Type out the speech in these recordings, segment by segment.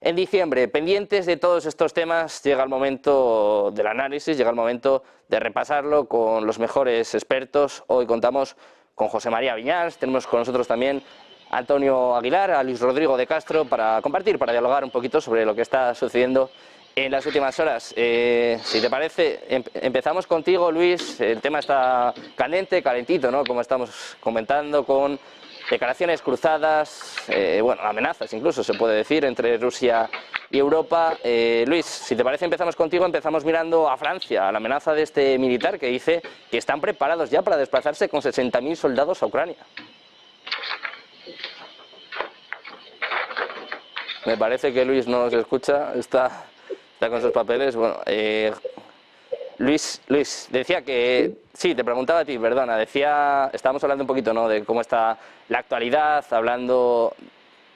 En diciembre, pendientes de todos estos temas, llega el momento del análisis, llega el momento de repasarlo con los mejores expertos. Hoy contamos con José María Viñals, tenemos con nosotros también a Antonio Aguilar, a Luis Rodrigo de Castro, para compartir, para dialogar un poquito sobre lo que está sucediendo en las últimas horas. Si te parece, empezamos contigo, Luis. El tema está candente, calentito, ¿no? Como estamos comentando, con declaraciones cruzadas, bueno, amenazas incluso se puede decir, entre Rusia y Europa. Luis, si te parece, empezamos contigo, empezamos mirando a Francia, a la amenaza de este militar que dice que están preparados ya para desplazarse con 60.000 soldados a Ucrania. Me parece que Luis no nos escucha, está con sus papeles. Bueno, Luis, decía que, sí, te preguntaba a ti, perdona, estábamos hablando un poquito, ¿no?, de cómo está la actualidad, hablando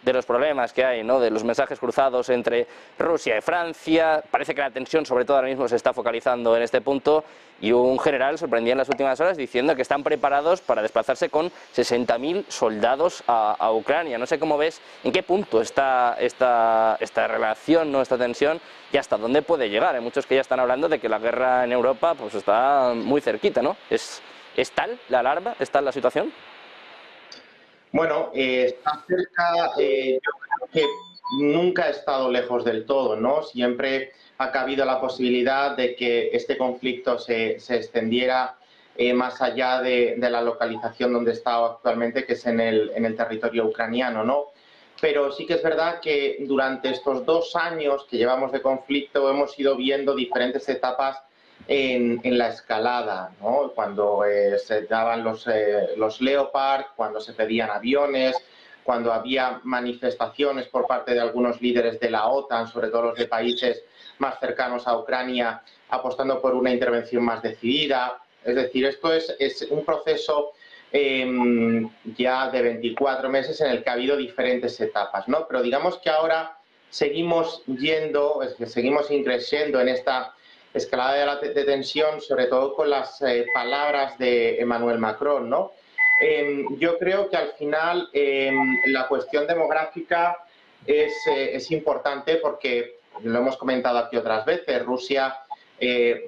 de los problemas que hay, ¿no?, de los mensajes cruzados entre Rusia y Francia. Parece que la tensión, sobre todo ahora mismo, se está focalizando en este punto, y un general sorprendía en las últimas horas diciendo que están preparados para desplazarse con 60.000 soldados a Ucrania. No sé cómo ves, en qué punto está esta relación, ¿no?, esta tensión, y hasta dónde puede llegar. Hay muchos que ya están hablando de que la guerra en Europa pues está muy cerquita, ¿no? ¿Es tal la alarma? ¿Es tal la situación? Bueno, está cerca, yo creo que nunca ha estado lejos del todo, ¿no? Siempre ha cabido la posibilidad de que este conflicto se extendiera más allá de la localización donde está actualmente, que es en el territorio ucraniano, ¿no? Pero sí que es verdad que durante estos 2 años que llevamos de conflicto hemos ido viendo diferentes etapas en la escalada, ¿no? Cuando se daban los Leopard, cuando se pedían aviones, cuando había manifestaciones por parte de algunos líderes de la OTAN, sobre todo los de países más cercanos a Ucrania, apostando por una intervención más decidida. Es decir, esto es un proceso ya de 24 meses en el que ha habido diferentes etapas, ¿no? Pero digamos que ahora seguimos seguimos increciendo en esta escalada de tensión, sobre todo con las palabras de Emmanuel Macron, ¿no? Yo creo que al final la cuestión demográfica es importante porque, lo hemos comentado aquí otras veces, Rusia,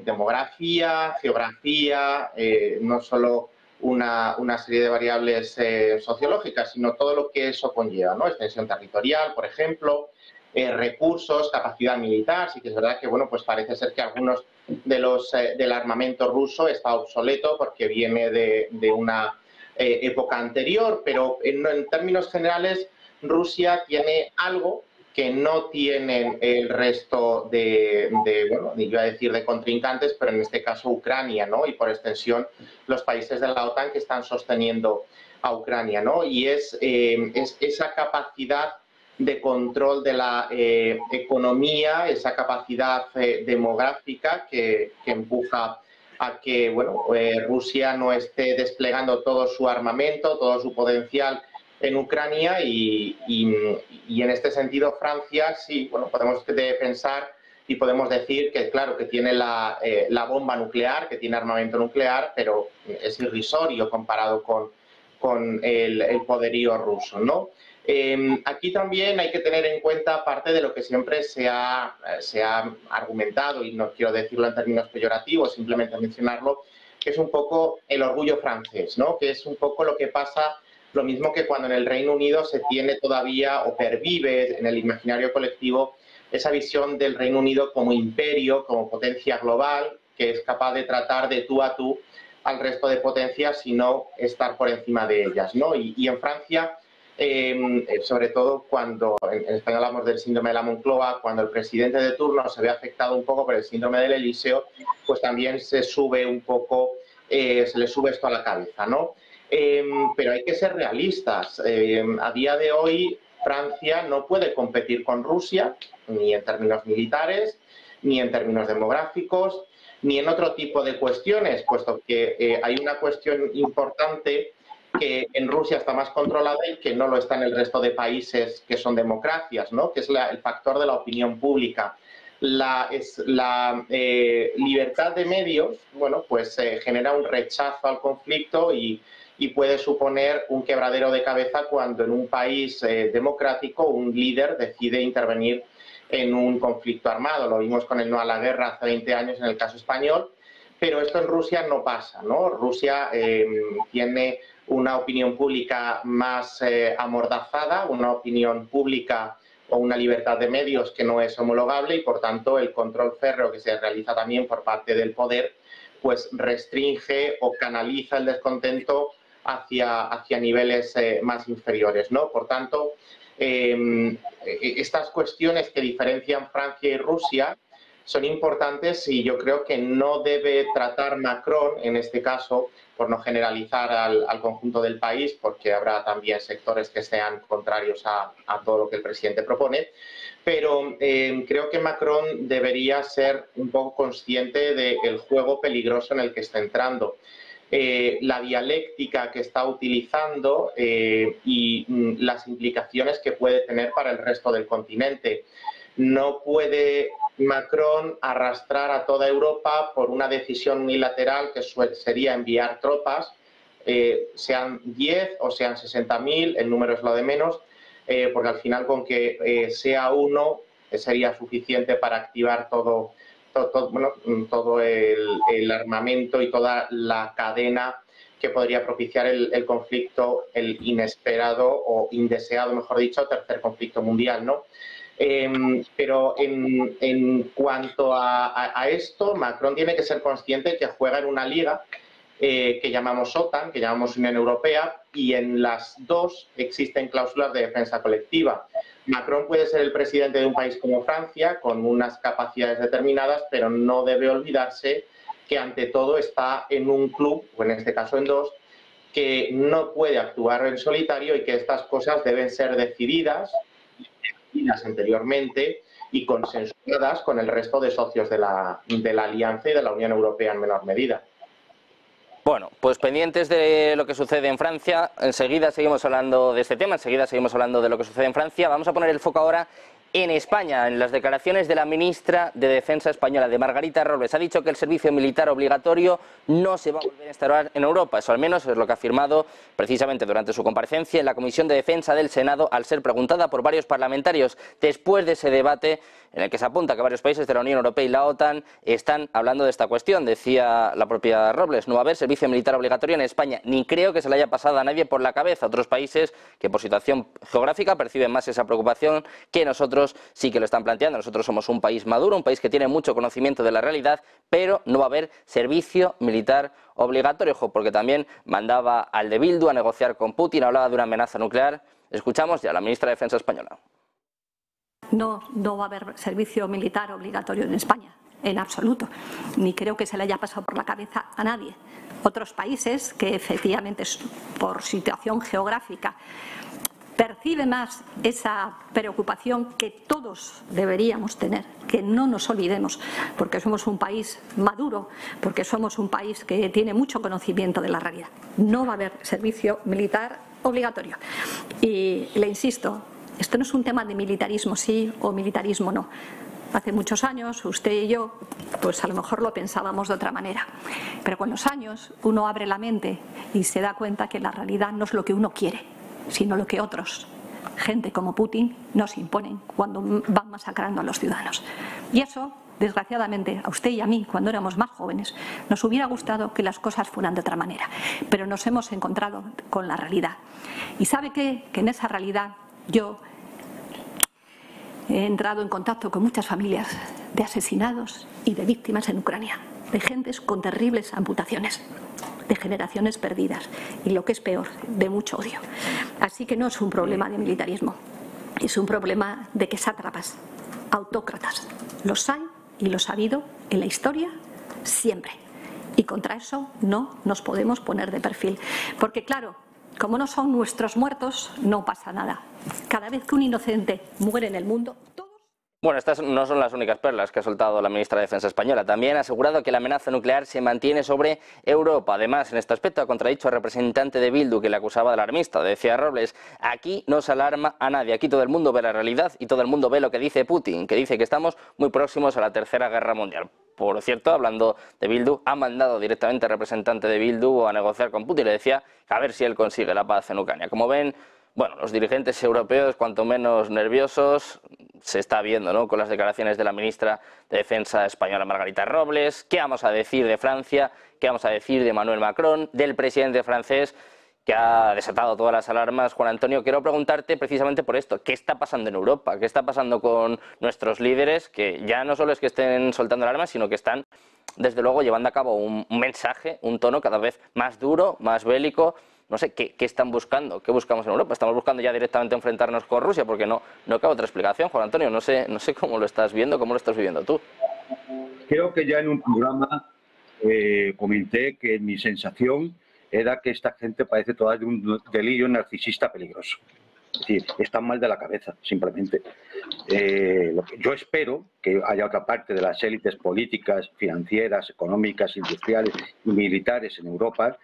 demografía, geografía, no solo una serie de variables sociológicas, sino todo lo que eso conlleva, ¿no? Extensión territorial, por ejemplo, recursos, capacidad militar. Sí que es verdad que, bueno, pues parece ser que algunos del armamento ruso está obsoleto porque viene de una época anterior, pero en términos generales Rusia tiene algo que no tienen el resto bueno, yo iba a decir de contrincantes, pero en este caso Ucrania, ¿no? Y por extensión los países de la OTAN que están sosteniendo a Ucrania, ¿no? Y es esa capacidad de control de la economía, esa capacidad demográfica que empuja a que, bueno, Rusia no esté desplegando todo su armamento, todo su potencial en Ucrania y en este sentido Francia, sí, bueno, podemos pensar y podemos decir que, claro, que tiene la bomba nuclear, que tiene armamento nuclear, pero es irrisorio comparado con el poderío ruso, ¿no? Aquí también hay que tener en cuenta parte de lo que siempre se ha argumentado, y no quiero decirlo en términos peyorativos, simplemente mencionarlo, que es un poco el orgullo francés, ¿no? Que es un poco lo que pasa, lo mismo que cuando en el Reino Unido se tiene todavía o pervive en el imaginario colectivo esa visión del Reino Unido como imperio, como potencia global, que es capaz de tratar de tú a tú al resto de potencias y no estar por encima de ellas, ¿no? Y en Francia, sobre todo cuando en España hablamos del síndrome de la Moncloa, cuando el presidente de turno se ve afectado un poco por el síndrome del Elíseo, pues también se sube un poco, se le sube esto a la cabeza, ¿no? Pero hay que ser realistas. A día de hoy Francia no puede competir con Rusia, ni en términos militares, ni en términos demográficos, ni en otro tipo de cuestiones, puesto que hay una cuestión importante que en Rusia está más controlada y que no lo está en el resto de países que son democracias, ¿no? Que es el factor de la opinión pública. La libertad de medios, bueno, pues genera un rechazo al conflicto y puede suponer un quebradero de cabeza cuando en un país democrático un líder decide intervenir en un conflicto armado. Lo vimos con el no a la guerra hace 20 años en el caso español, pero esto en Rusia no pasa, ¿no? Rusia tiene una opinión pública más amordazada, una opinión pública o una libertad de medios que no es homologable y, por tanto, el control férreo que se realiza también por parte del poder, pues restringe o canaliza el descontento hacia niveles más inferiores, ¿no? Por tanto, estas cuestiones que diferencian Francia y Rusia son importantes y yo creo que no debe tratar Macron, en este caso, por no generalizar al conjunto del país, porque habrá también sectores que sean contrarios a todo lo que el presidente propone, pero creo que Macron debería ser un poco consciente del juego peligroso en el que está entrando. La dialéctica que está utilizando y las implicaciones que puede tener para el resto del continente. No puede Macron arrastrar a toda Europa por una decisión unilateral que sería enviar tropas, sean 10 o sean 60.000, el número es lo de menos, porque al final con que sea uno sería suficiente para activar todo el armamento y toda la cadena que podría propiciar el conflicto, el inesperado o indeseado, mejor dicho, tercer conflicto mundial, ¿no? Pero en cuanto a esto, Macron tiene que ser consciente que juega en una liga que llamamos OTAN, que llamamos Unión Europea, y en las dos existen cláusulas de defensa colectiva. Macron puede ser el presidente de un país como Francia, con unas capacidades determinadas, pero no debe olvidarse que ante todo está en un club, o en este caso en dos, que no puede actuar en solitario y que estas cosas deben ser decididas anteriormente y consensuadas con el resto de socios de la Alianza y de la Unión Europea en menor medida. Bueno, pues pendientes de lo que sucede en Francia, enseguida seguimos hablando de este tema, enseguida seguimos hablando de lo que sucede en Francia. Vamos a poner el foco ahora en España, en las declaraciones de la ministra de Defensa española, de Margarita Robles. Ha dicho que el servicio militar obligatorio no se va a volver a instaurar en Europa. Eso al menos es lo que ha afirmado precisamente durante su comparecencia en la Comisión de Defensa del Senado, al ser preguntada por varios parlamentarios después de ese debate en el que se apunta que varios países de la Unión Europea y la OTAN están hablando de esta cuestión. Decía la propia Robles: no va a haber servicio militar obligatorio en España, ni creo que se le haya pasado a nadie por la cabeza. Otros países que por situación geográfica perciben más esa preocupación que nosotros sí que lo están planteando. Nosotros somos un país maduro, un país que tiene mucho conocimiento de la realidad, pero no va a haber servicio militar obligatorio. Ojo, porque también mandaba al de Bildu a negociar con Putin, hablaba de una amenaza nuclear. Escuchamos ya a la ministra de Defensa española. No va a haber servicio militar obligatorio en España, en absoluto. Ni creo que se le haya pasado por la cabeza a nadie. Otros países que efectivamente por situación geográfica percibe más esa preocupación que todos deberíamos tener, que no nos olvidemos, porque somos un país maduro, porque somos un país que tiene mucho conocimiento de la realidad. No va a haber servicio militar obligatorio. Y le insisto, esto no es un tema de militarismo sí o militarismo no. Hace muchos años, usted y yo, pues a lo mejor lo pensábamos de otra manera. Pero con los años uno abre la mente y se da cuenta que la realidad no es lo que uno quiere, sino lo que otros, gente como Putin, nos imponen cuando van masacrando a los ciudadanos. Y eso, desgraciadamente, a usted y a mí, cuando éramos más jóvenes, nos hubiera gustado que las cosas fueran de otra manera. Pero nos hemos encontrado con la realidad. ¿Y sabe qué? Que en esa realidad yo he entrado en contacto con muchas familias de asesinados y de víctimas en Ucrania, de gentes con terribles amputaciones, de generaciones perdidas y, lo que es peor, de mucho odio. Así que no es un problema de militarismo, es un problema de que sátrapas, autócratas, los hay y los ha habido en la historia siempre. Y contra eso no nos podemos poner de perfil, porque claro, como no son nuestros muertos, no pasa nada. Cada vez que un inocente muere en el mundo, todos... Bueno, estas no son las únicas perlas que ha soltado la ministra de Defensa española. También ha asegurado que la amenaza nuclear se mantiene sobre Europa. Además, en este aspecto ha contradicho al representante de Bildu que le acusaba de alarmista. Decía Robles: aquí no se alarma a nadie, aquí todo el mundo ve la realidad y todo el mundo ve lo que dice Putin, que dice que estamos muy próximos a la Tercera Guerra Mundial. Por cierto, hablando de Bildu, ha mandado directamente al representante de Bildu a negociar con Putin. Le decía que a ver si él consigue la paz en Ucrania. Como ven, Bueno, los dirigentes europeos, cuanto menos nerviosos, se está viendo, ¿no?, con las declaraciones de la ministra de Defensa española, Margarita Robles. ¿Qué vamos a decir de Francia? ¿Qué vamos a decir de Emmanuel Macron? Del presidente francés, que ha desatado todas las alarmas. Juan Antonio, quiero preguntarte precisamente por esto. ¿Qué está pasando en Europa? ¿Qué está pasando con nuestros líderes? Que ya no solo es que estén soltando alarmas, sino que están, desde luego, llevando a cabo un mensaje, un tono cada vez más duro, más bélico. No sé, ¿qué están buscando? ¿Qué buscamos en Europa? ¿Estamos buscando ya directamente enfrentarnos con Rusia? Porque no cabe otra explicación, Juan Antonio. No sé cómo lo estás viendo, cómo lo estás viviendo tú. Creo que ya en un programa comenté que mi sensación era que esta gente parece toda de un delirio narcisista peligroso. Es decir, están mal de la cabeza, simplemente. Lo que yo espero que haya otra parte de las élites políticas, financieras, económicas, industriales y militares en Europa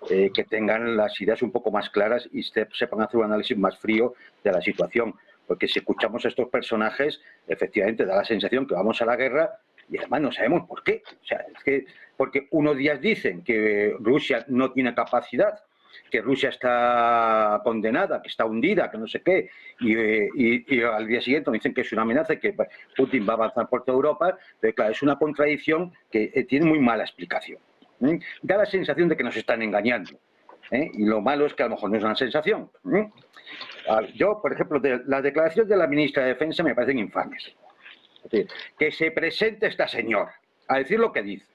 que tengan las ideas un poco más claras y sepan hacer un análisis más frío de la situación. Porque si escuchamos a estos personajes, efectivamente da la sensación que vamos a la guerra y además no sabemos por qué. O sea, es que porque unos días dicen que Rusia no tiene capacidad, que Rusia está condenada, que está hundida, que no sé qué, y al día siguiente dicen que es una amenaza y que Putin va a avanzar por toda Europa. Pero claro, es una contradicción que tiene muy mala explicación. Da la sensación de que nos están engañando. Y lo malo es que a lo mejor no es una sensación. Yo, por ejemplo, las declaraciones de la ministra de Defensa me parecen infames. Es decir, que se presente esta señora a decir lo que dice,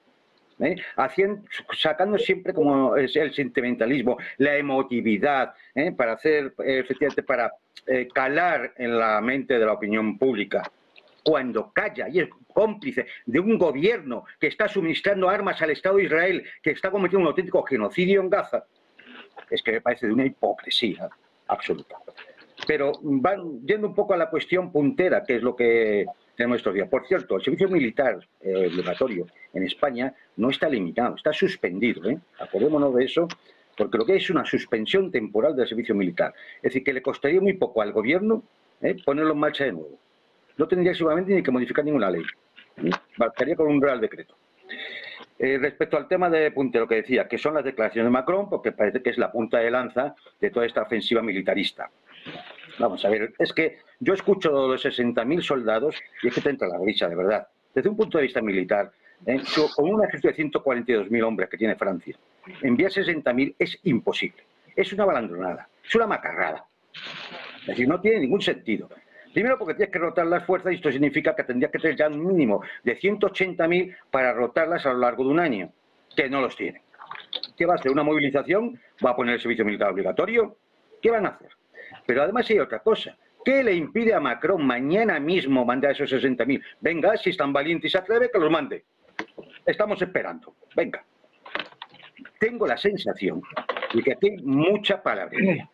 sacando siempre como es el sentimentalismo, la emotividad, para hacer, efectivamente, para calar en la mente de la opinión pública, cuando calla y es cómplice de un gobierno que está suministrando armas al Estado de Israel, que está cometiendo un auténtico genocidio en Gaza, es que me parece de una hipocresía absoluta. Pero van yendo un poco a la cuestión puntera, que es lo que tenemos estos días. Por cierto, el servicio militar obligatorio en España no está limitado, está suspendido. Acordémonos de eso, porque lo que es una suspensión temporal del servicio militar. Es decir, que le costaría muy poco al gobierno ponerlo en marcha de nuevo. No tendría seguramente ni que modificar ninguna ley. Bastaría con un real decreto. Respecto al tema de puntero que decía, que son las declaraciones de Macron, porque parece que es la punta de lanza de toda esta ofensiva militarista. Vamos a ver, es que yo escucho los 60.000 soldados y es que te entra la risa, de verdad. Desde un punto de vista militar, con un ejército de 142.000 hombres que tiene Francia, enviar 60.000 es imposible. Es una balandronada, es una macarrada. Es decir, no tiene ningún sentido. Primero porque tienes que rotar las fuerzas y esto significa que tendrías que tener ya un mínimo de 180.000 para rotarlas a lo largo de un año, que no los tienen. ¿Qué va a hacer? ¿Una movilización? ¿Va a poner el servicio militar obligatorio? ¿Qué van a hacer? Pero además hay otra cosa. ¿Qué le impide a Macron mañana mismo mandar esos 60.000? Venga, si es tan valiente y se atreve, que los mande. Estamos esperando. Venga. Tengo la sensación de que aquí hay mucha palabrería.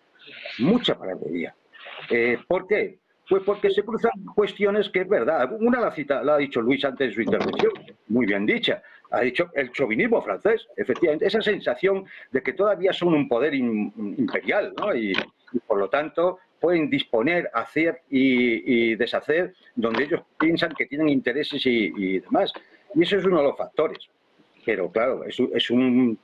Mucha palabrería. ¿Por qué? Pues porque se cruzan cuestiones que es verdad. Una la ha dicho Luis antes de su intervención, muy bien dicha. Ha dicho el chauvinismo francés, efectivamente. Esa sensación de que todavía son un poder imperial, ¿no? Y por lo tanto pueden disponer, hacer y deshacer donde ellos piensan que tienen intereses y demás. Y eso es uno de los factores. Pero claro, es un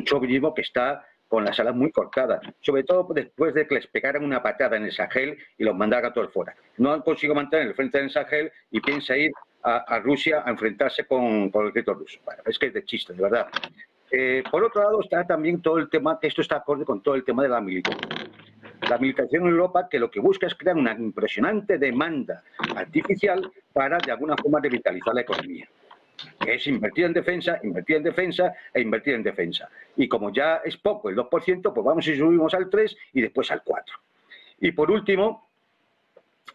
chauvinismo que está con las alas muy cortadas, sobre todo después de que les pegaran una patada en el Sahel y los mandaran a todos fuera. No han conseguido mantener el frente del Sahel y piensa ir a Rusia a enfrentarse con el ejército ruso. Bueno, es que es de chiste, de verdad. Por otro lado está también todo el tema, que esto está acorde con todo el tema de la militarización. La militarización en Europa, que lo que busca es crear una impresionante demanda artificial para, de alguna forma, revitalizar la economía. Que es invertir en defensa e invertir en defensa. Y como ya es poco, el 2%, pues vamos y subimos al 3% y después al 4%. Y por último,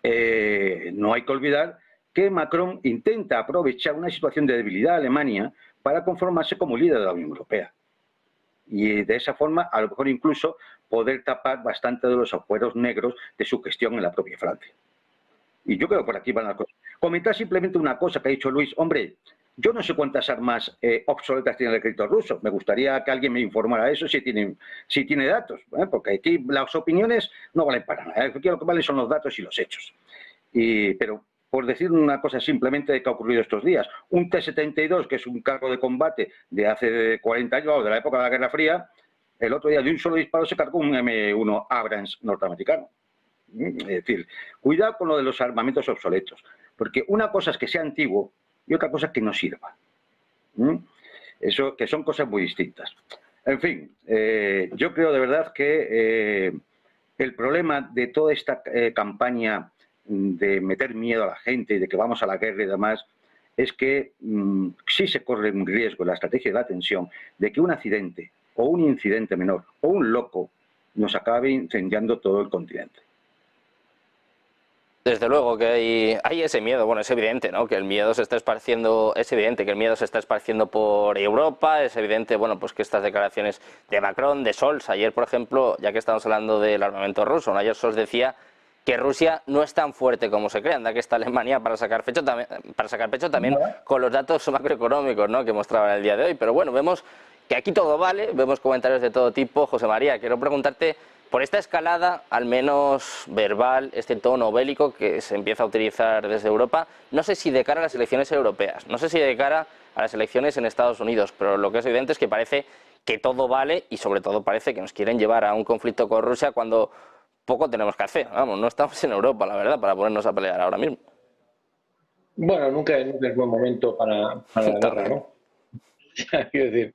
no hay que olvidar que Macron intenta aprovechar una situación de debilidad de Alemania para conformarse como líder de la Unión Europea. Y de esa forma, a lo mejor incluso, poder tapar bastante de los agujeros negros de su gestión en la propia Francia. Y yo creo que por aquí van las cosas. Comentar simplemente una cosa que ha dicho Luis. Hombre, yo no sé cuántas armas obsoletas tiene el ejército ruso. Me gustaría que alguien me informara eso si tiene datos, porque aquí las opiniones no valen para nada. Aquí lo que valen son los datos y los hechos. Pero por decir una cosa simplemente de que ha ocurrido estos días, un T-72, que es un carro de combate de hace 40 años, o de la época de la Guerra Fría, el otro día de un solo disparo se cargó un M1 Abrams norteamericano. Es decir, cuidado con lo de los armamentos obsoletos, porque una cosa es que sea antiguo y otra cosa es que no sirva. Eso, que son cosas muy distintas. En fin, yo creo de verdad que el problema de toda esta campaña de meter miedo a la gente y de que vamos a la guerra y demás, es que sí se corre un riesgo en la estrategia de la tensión de que un accidente o un incidente menor o un loco nos acabe incendiando todo el continente. Desde luego que hay ese miedo, bueno, es evidente, ¿no? Que el miedo se está esparciendo, es evidente que el miedo se está esparciendo por Europa, es evidente, bueno, pues que estas declaraciones de Macron, de Scholz, ayer, por ejemplo, ya que estamos hablando del armamento ruso, ¿no? Ayer Scholz decía que Rusia no es tan fuerte como se cree, anda que está Alemania para sacar pecho también con los datos macroeconómicos, ¿no? Que mostraban el día de hoy, pero bueno, vemos que aquí todo vale, vemos comentarios de todo tipo. José María, quiero preguntarte por esta escalada, al menos verbal, este tono bélico que se empieza a utilizar desde Europa, no sé si de cara a las elecciones europeas, no sé si de cara a las elecciones en Estados Unidos, pero lo que es evidente es que parece que todo vale y sobre todo parece que nos quieren llevar a un conflicto con Rusia cuando poco tenemos que hacer. Vamos, no estamos en Europa, la verdad, para ponernos a pelear ahora mismo. Bueno, nunca es buen momento para la guerra, ¿no? Quiero decir,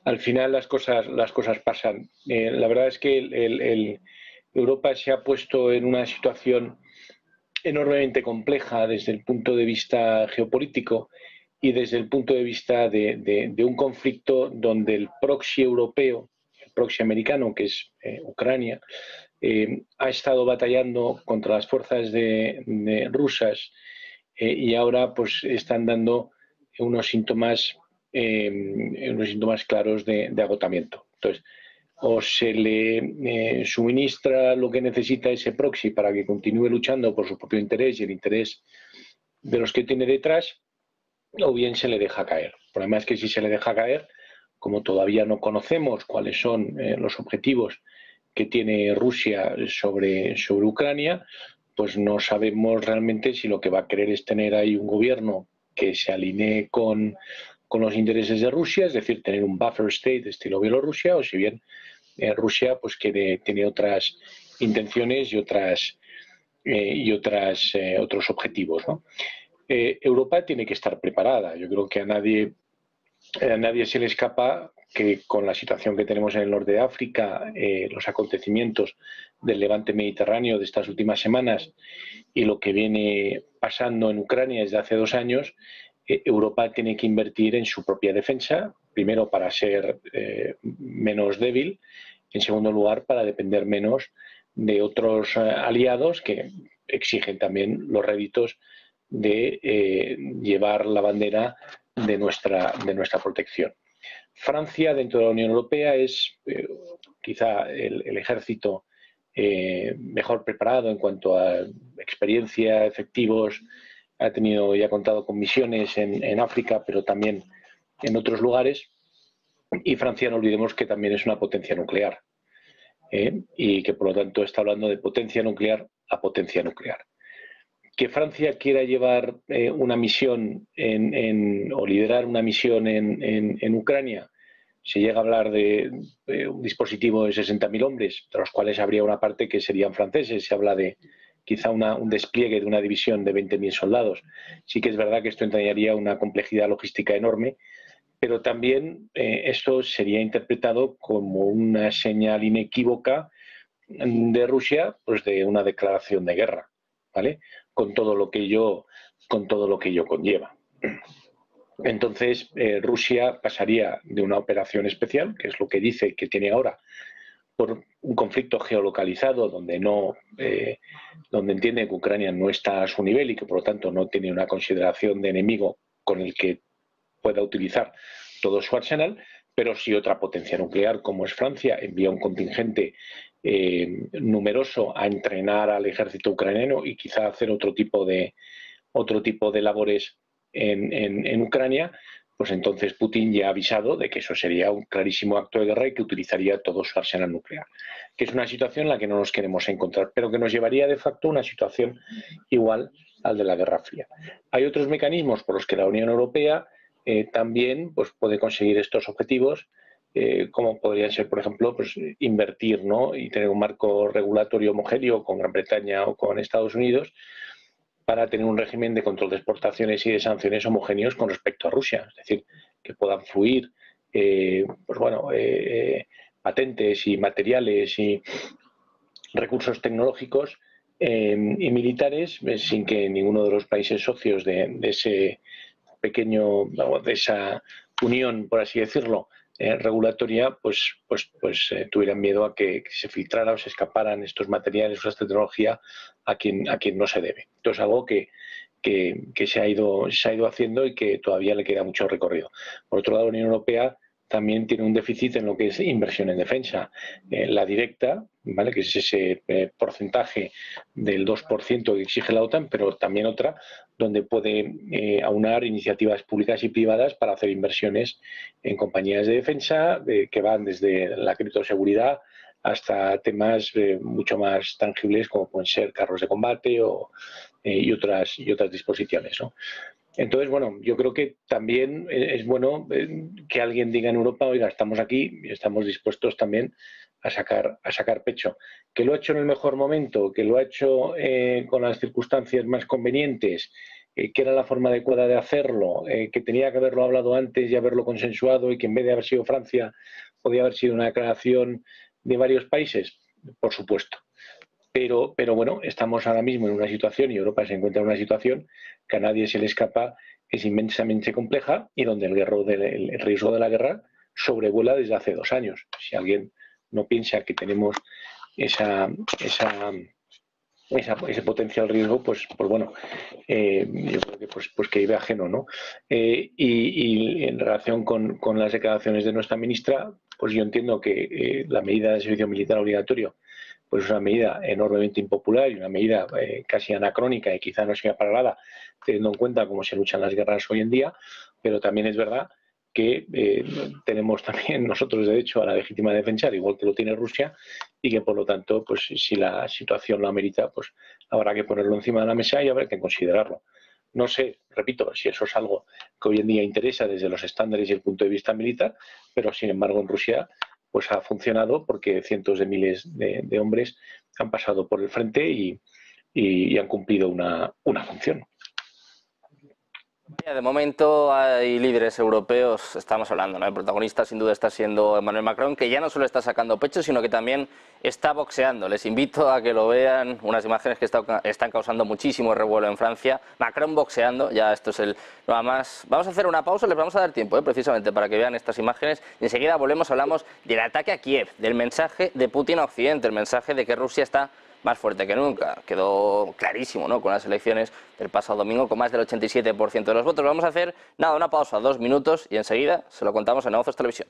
al final las cosas pasan. La verdad es que Europa se ha puesto en una situación enormemente compleja desde el punto de vista geopolítico y desde el punto de vista de un conflicto donde el proxy europeo, el proxy americano, que es Ucrania, ha estado batallando contra las fuerzas rusas y ahora pues están dando unos síntomas claros de agotamiento. Entonces, o se le suministra lo que necesita ese proxy para que continúe luchando por su propio interés y el interés de los que tiene detrás, o bien se le deja caer. El problema es que si se le deja caer, como todavía no conocemos cuáles son los objetivos que tiene Rusia sobre Ucrania, pues no sabemos realmente si lo que va a querer es tener ahí un gobierno que se alinee con los intereses de Rusia, es decir, tener un buffer state de estilo Bielorrusia, o si bien Rusia pues tiene otras intenciones y otros objetivos, ¿no? Europa tiene que estar preparada. Yo creo que a nadie se le escapa que con la situación que tenemos en el norte de África, los acontecimientos del levante mediterráneo de estas últimas semanas y lo que viene pasando en Ucrania desde hace 2 años, Europa tiene que invertir en su propia defensa, primero para ser menos débil, en segundo lugar para depender menos de otros aliados que exigen también los réditos de llevar la bandera de nuestra protección. Francia, dentro de la Unión Europea, es quizá el ejército mejor preparado en cuanto a experiencia, efectivos. Ha tenido y ha contado con misiones en África, pero también en otros lugares. Y Francia, no olvidemos que también es una potencia nuclear y que por lo tanto está hablando de potencia nuclear a potencia nuclear. Que Francia quiera llevar una misión o liderar una misión en Ucrania, se llega a hablar de un dispositivo de 60.000 hombres, de los cuales habría una parte que serían franceses. Se habla de quizá un despliegue de una división de 20.000 soldados. Sí que es verdad que esto entrañaría una complejidad logística enorme, pero también esto sería interpretado como una señal inequívoca de Rusia, pues de una declaración de guerra, ¿vale? Con todo lo que ello conlleva. Entonces, Rusia pasaría de una operación especial, que es lo que dice que tiene ahora, por un conflicto geolocalizado donde entiende que Ucrania no está a su nivel y que por lo tanto no tiene una consideración de enemigo con el que pueda utilizar todo su arsenal, pero sí otra potencia nuclear como es Francia envía un contingente numeroso a entrenar al ejército ucraniano y quizá hacer otro tipo de labores en Ucrania, pues entonces Putin ya ha avisado de que eso sería un clarísimo acto de guerra y que utilizaría todo su arsenal nuclear, que es una situación en la que no nos queremos encontrar, pero que nos llevaría de facto a una situación igual al de la Guerra Fría. Hay otros mecanismos por los que la Unión Europea también pues, puede conseguir estos objetivos como podrían ser, por ejemplo, pues, invertir, ¿no? Y tener un marco regulatorio homogéneo con Gran Bretaña o con Estados Unidos para tener un régimen de control de exportaciones y de sanciones homogéneos con respecto a Rusia. Es decir, que puedan fluir pues bueno, patentes y materiales y recursos tecnológicos y militares sin que ninguno de los países socios de ese pequeño, de esa unión, por así decirlo, regulatoria, pues tuvieran miedo a que se filtrara o se escaparan estos materiales o esta tecnología a quien no se debe. Esto es algo que se ha ido haciendo y que todavía le queda mucho recorrido. Por otro lado, la Unión Europea también tiene un déficit en lo que es inversión en defensa. La directa, ¿vale?, que es ese porcentaje del 2% que exige la OTAN, pero también otra donde puede aunar iniciativas públicas y privadas para hacer inversiones en compañías de defensa que van desde la criptoseguridad hasta temas mucho más tangibles como pueden ser carros de combate y otras disposiciones, ¿no? Entonces, bueno, yo creo que también es bueno que alguien diga en Europa, oiga, estamos aquí y estamos dispuestos también a sacar pecho. Que lo ha hecho en el mejor momento, que lo ha hecho con las circunstancias más convenientes, que era la forma adecuada de hacerlo, que tenía que haberlo hablado antes y haberlo consensuado y que en vez de haber sido Francia podía haber sido una declaración de varios países, por supuesto. Pero bueno, estamos ahora mismo en una situación, y Europa se encuentra en una situación que a nadie se le escapa, es inmensamente compleja y donde el riesgo de la guerra sobrevuela desde hace 2 años. Si alguien no piensa que tenemos ese potencial riesgo, pues bueno, yo creo que pues que vive ajeno, ¿no? Y en relación con las declaraciones de nuestra ministra, pues yo entiendo que la medida de servicio militar obligatorio pues es una medida enormemente impopular y una medida casi anacrónica y quizá no sea para nada, teniendo en cuenta cómo se luchan las guerras hoy en día, pero también es verdad que tenemos también nosotros derecho a la legítima defensa, al igual que lo tiene Rusia, y que por lo tanto, pues si la situación lo amerita, pues habrá que ponerlo encima de la mesa y habrá que considerarlo. No sé, repito, si eso es algo que hoy en día interesa desde los estándares y el punto de vista militar, pero sin embargo en Rusia pues ha funcionado porque cientos de miles de hombres han pasado por el frente y han cumplido una función. De momento hay líderes europeos, estamos hablando, ¿no? El protagonista sin duda está siendo Emmanuel Macron, que ya no solo está sacando pecho, sino que también está boxeando. Les invito a que lo vean, unas imágenes que están causando muchísimo revuelo en Francia. Macron boxeando, ya esto es nada más. Vamos a hacer una pausa, les vamos a dar tiempo, precisamente para que vean estas imágenes. Y enseguida hablamos del ataque a Kiev, del mensaje de Putin a Occidente, el mensaje de que Rusia está más fuerte que nunca. Quedó clarísimo, ¿no?, con las elecciones del pasado domingo, con más del 87% de los votos. Vamos a hacer, una pausa, 2 minutos, y enseguida se lo contamos en Negocios Televisión.